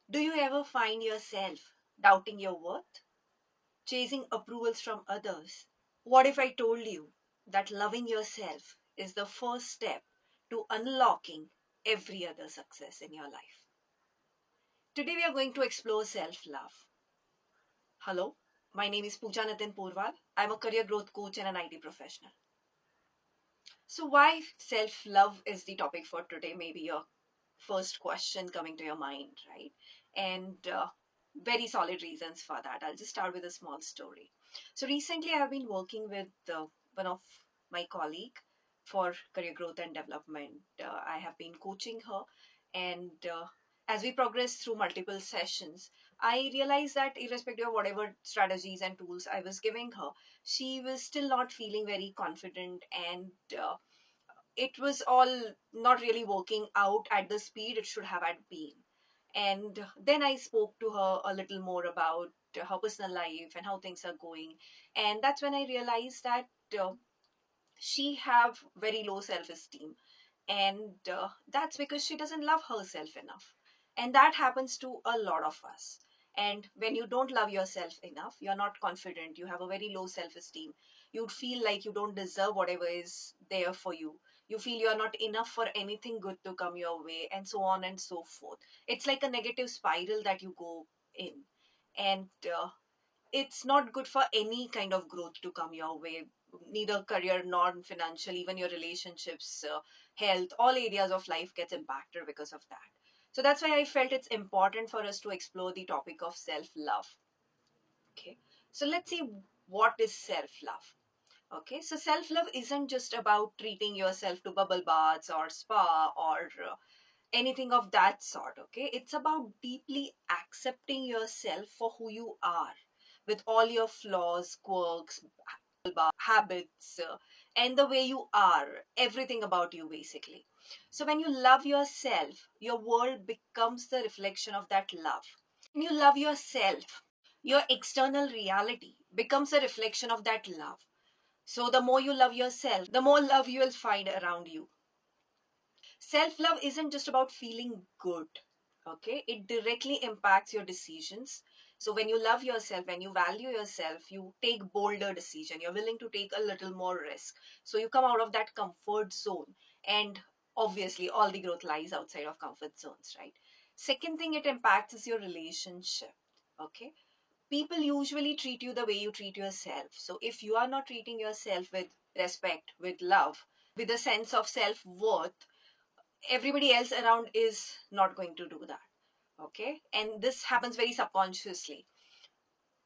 Do you ever find yourself doubting your worth, chasing approvals from others? What if I told you that loving yourself is the first step to unlocking every other success in your life? Today we are going to explore self love. Hello, my name is Pooja Nitin Purwal. I'm a career growth coach and an IT professional. So, why self love is the topic for today? Maybe your first question coming to your mind, right? And very solid reasons for that. I'll just start with a small story. So recently, I've been working with one of my colleague for career growth and development. I have been coaching her, and as we progress through multiple sessions, I realized that irrespective of whatever strategies and tools I was giving her, she was still not feeling very confident, and it was all not really working out at the speed it should have had been. And then I spoke to her a little more about her personal life and how things are going. And that's when I realized that uh, she have very low self-esteem, and that's because she doesn't love herself enough, and that happens to a lot of us. And when you don't love yourself enough, you're not confident, you have a very low self-esteem, you'd feel like you don't deserve whatever is there for you, you feel you're not enough for anything good to come your way, and so on and so forth. It's like a negative spiral that you go in, and it's not good for any kind of growth to come your way, neither career nor financial, even your relationships, health, all areas of life gets impacted because of that. So that's why I felt it's important for us to explore the topic of self love. Okay, so let's see, what is self love. Okay, so self love isn't just about treating yourself to bubble baths or spa or anything of that sort. Okay, it's about deeply accepting yourself for who you are, with all your flaws, quirks, habits, and the way you are, everything about you basically. So when you love yourself, your world becomes the reflection of that love. When you love yourself, your external reality becomes a reflection of that love. So the more you love yourself, the more love you will find around you. Self love isn't just about feeling good, okay? It directly impacts your decisions. So when you love yourself, when you value yourself, you take bolder decision. You're willing to take a little more risk. So you come out of that comfort zone. And obviously, all the growth lies outside of comfort zones, right? Second thing it impacts is your relationship, okay? People usually treat you the way you treat yourself. So if you are not treating yourself with respect, with love, with a sense of self worth, everybody else around is not going to do that. Okay, and this happens very subconsciously.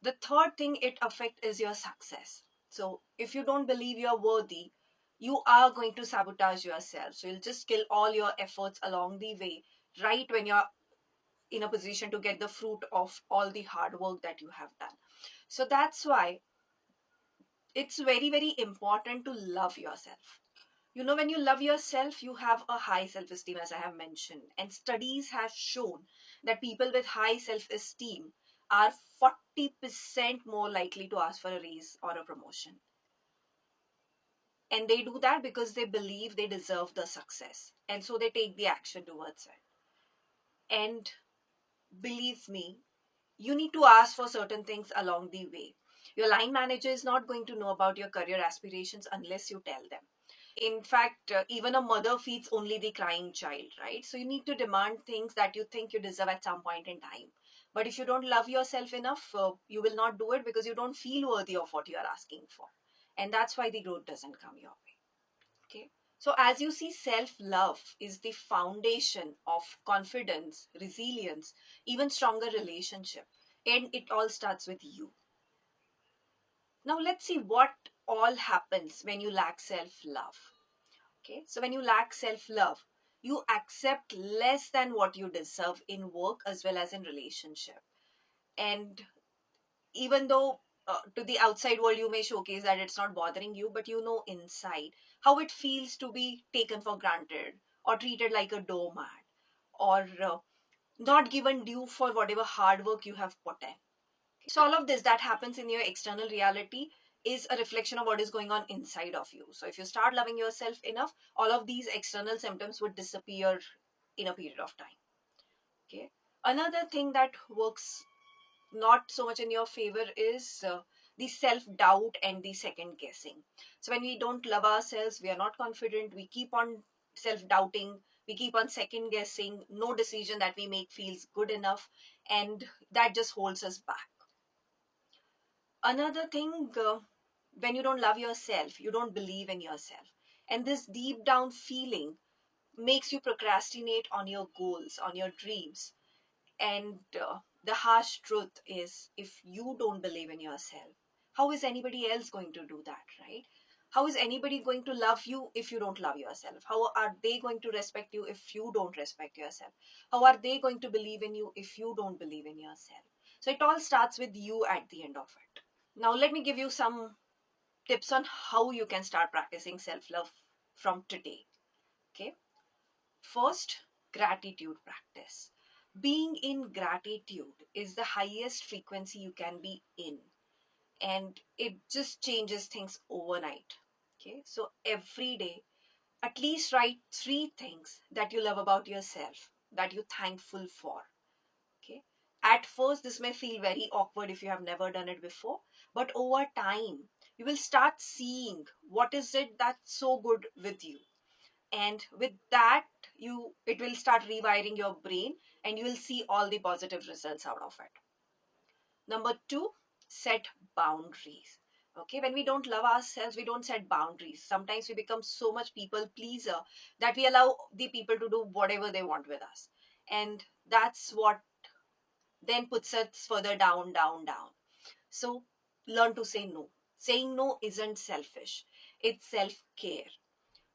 The third thing it affects is your success. So if you don't believe you're worthy, you are going to sabotage yourself, so you'll just kill all your efforts along the way, right when you're in a position to get the fruit of all the hard work that you have done. So that's why it's very, very important to love yourself. You know, when you love yourself, you have a high self esteem, as I have mentioned. And studies have shown that people with high self esteem are 40% more likely to ask for a raise or a promotion. And they do that because they believe they deserve the success. And so they take the action towards it. And believe me, you need to ask for certain things along the way. Your line manager is not going to know about your career aspirations unless you tell them. In fact, even a mother feeds only the crying child, right? So you need to demand things that you think you deserve at some point in time. But if you don't love yourself enough, you will not do it because you don't feel worthy of what you are asking for. And that's why the growth doesn't come your way. Okay. So as you see, self love is the foundation of confidence, resilience, even stronger relationship. And it all starts with you. Now let's see what all happens when you lack self love. Okay, so when you lack self love, you accept less than what you deserve in work as well as in relationship. And even though to the outside world you may showcase that it's not bothering you, but you know inside how it feels to be taken for granted or treated like a doormat, or not given due for whatever hard work you have put in. So all of this that happens in your external reality is a reflection of what is going on inside of you. So if you start loving yourself enough, all of these external symptoms would disappear in a period of time. Okay. Another thing that works not so much in your favor is the self doubt and the second guessing. So when we don't love ourselves, we are not confident, we keep on self doubting, we keep on second guessing, no decision that we make feels good enough, and that just holds us back. Another thing, when you don't love yourself, you don't believe in yourself. And this deep down feeling makes you procrastinate on your goals, on your dreams. And the harsh truth is, if you don't believe in yourself, how is anybody else going to do that, right? How is anybody going to love you if you don't love yourself? How are they going to respect you if you don't respect yourself? How are they going to believe in you if you don't believe in yourself? So it all starts with you at the end of it. Now, let me give you some tips on how you can start practicing self love from today. Okay. First, gratitude practice. Being in gratitude is the highest frequency you can be in, and it just changes things overnight. Okay. So every day, at least write three things that you love about yourself, that you're thankful for. Okay. At first, this may feel very awkward if you have never done it before, but over time, you will start seeing what is it that's so good with you. And with that, it will start rewiring your brain, and you will see all the positive results out of it. Number two, set boundaries. Okay, when we don't love ourselves, we don't set boundaries. Sometimes we become so much people pleaser that we allow the people to do whatever they want with us. And that's what then puts us further down, down, down. So learn to say no. Saying no isn't selfish, it's self care.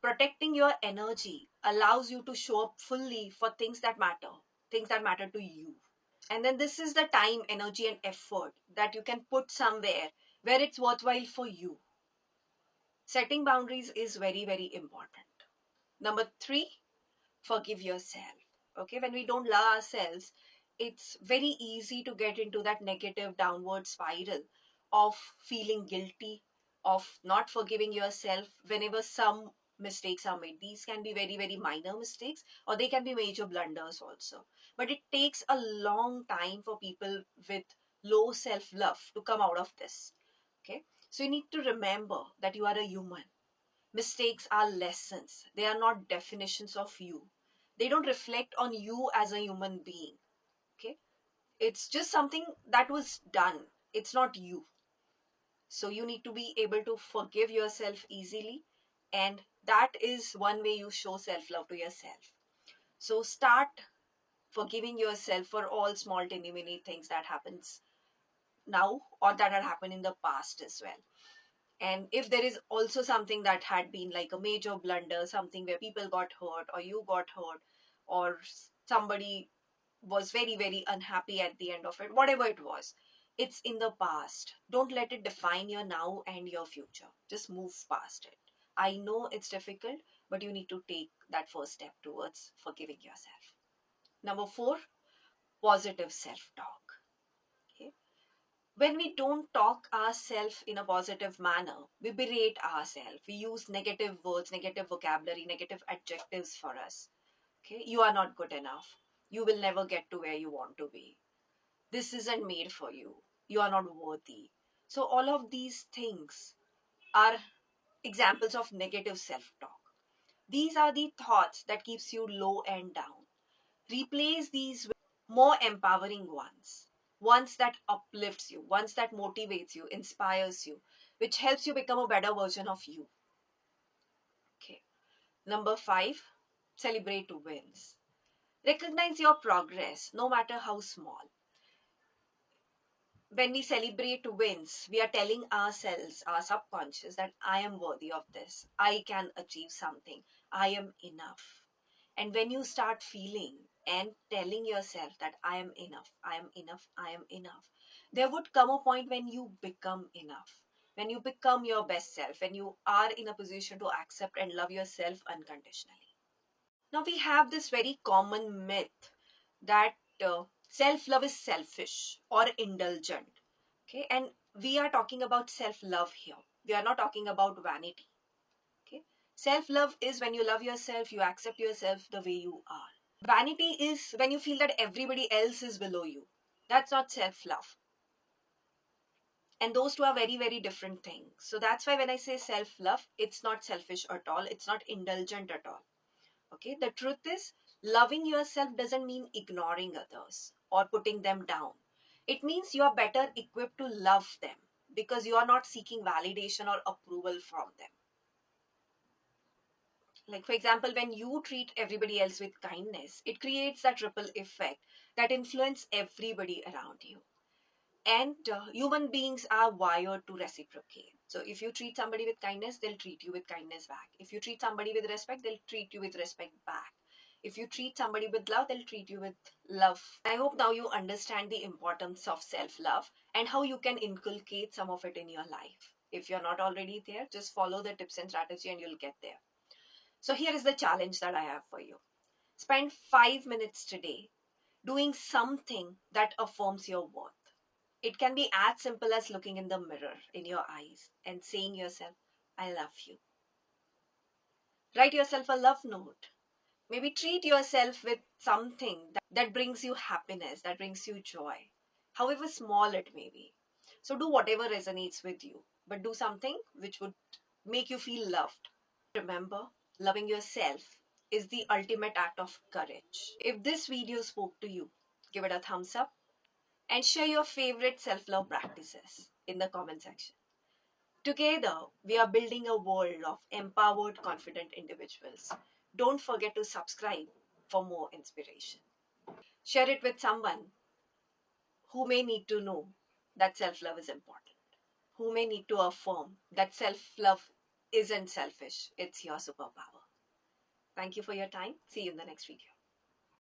Protecting your energy allows you to show up fully for things that matter to you. And then this is the time, energy, and effort that you can put somewhere where it's worthwhile for you. Setting boundaries is very, very important. Number three, forgive yourself. Okay, when we don't love ourselves, it's very easy to get into that negative downward spiral of feeling guilty, of not forgiving yourself whenever some mistakes are made. These can be very, very minor mistakes, or they can be major blunders also. But it takes a long time for people with low self love to come out of this. Okay, so you need to remember that you are a human. Mistakes are lessons, they are not definitions of you. They don't reflect on you as a human being. Okay, it's just something that was done, it's not you. So you need to be able to forgive yourself easily, and that is one way you show self love to yourself. So start forgiving yourself for all small tiny mini things that happens now or that had happened in the past as well. And if there is also something that had been like a major blunder, something where people got hurt or you got hurt, or somebody was very, very unhappy at the end of it, whatever it was, it's in the past. Don't let it define your now and your future. Just move past it. I know it's difficult, but you need to take that first step towards forgiving yourself. Number four, positive self talk. Okay, when we don't talk ourselves in a positive manner, we berate ourselves. We use negative words, negative vocabulary, negative adjectives for us. Okay, you are not good enough. You will never get to where you want to be. This isn't made for you. You are not worthy. So all of these things are examples of negative self-talk. These are the thoughts that keeps you low and down. Replace these with more empowering ones that uplifts you, ones that motivates you, inspires you, which helps you become a better version of you. Okay. Number five, celebrate wins. Recognize your progress, no matter how small. When we celebrate wins, we are telling ourselves, our subconscious, that I am worthy of this. I can achieve something. I am enough. And when you start feeling and telling yourself that I am enough, I am enough, I am enough, there would come a point when you become enough. When you become your best self, when you are in a position to accept and love yourself unconditionally. Now, we have this very common myth that self love is selfish or indulgent. Okay, and we are talking about self love here. We are not talking about vanity. Okay, self love is when you love yourself, you accept yourself the way you are. Vanity is when you feel that everybody else is below you. That's not self love. And those two are very, very different things. So that's why when I say self love, it's not selfish at all, it's not indulgent at all. Okay, the truth is, loving yourself doesn't mean ignoring others or putting them down. It means you are better equipped to love them because you are not seeking validation or approval from them. Like, for example, when you treat everybody else with kindness, it creates that ripple effect that influence everybody around you. And human beings are wired to reciprocate. So if you treat somebody with kindness, they'll treat you with kindness back. If you treat somebody with respect, they'll treat you with respect back. If you treat somebody with love, they'll treat you with love. I hope now you understand the importance of self love and how you can inculcate some of it in your life. If you're not already there, just follow the tips and strategy and you'll get there. So here is the challenge that I have for you. Spend 5 minutes today doing something that affirms your worth. It can be as simple as looking in the mirror in your eyes and saying yourself, I love you. Write yourself a love note. Maybe treat yourself with something that brings you happiness, that brings you joy, however small it may be. So do whatever resonates with you, but do something which would make you feel loved. Remember, loving yourself is the ultimate act of courage. If this video spoke to you, give it a thumbs up and share your favorite self love practices in the comment section. Together, we are building a world of empowered, confident individuals. Don't forget to subscribe for more inspiration. Share it with someone who may need to know that self love is important, who may need to affirm that self love isn't selfish, it's your superpower. Thank you for your time. See you in the next video.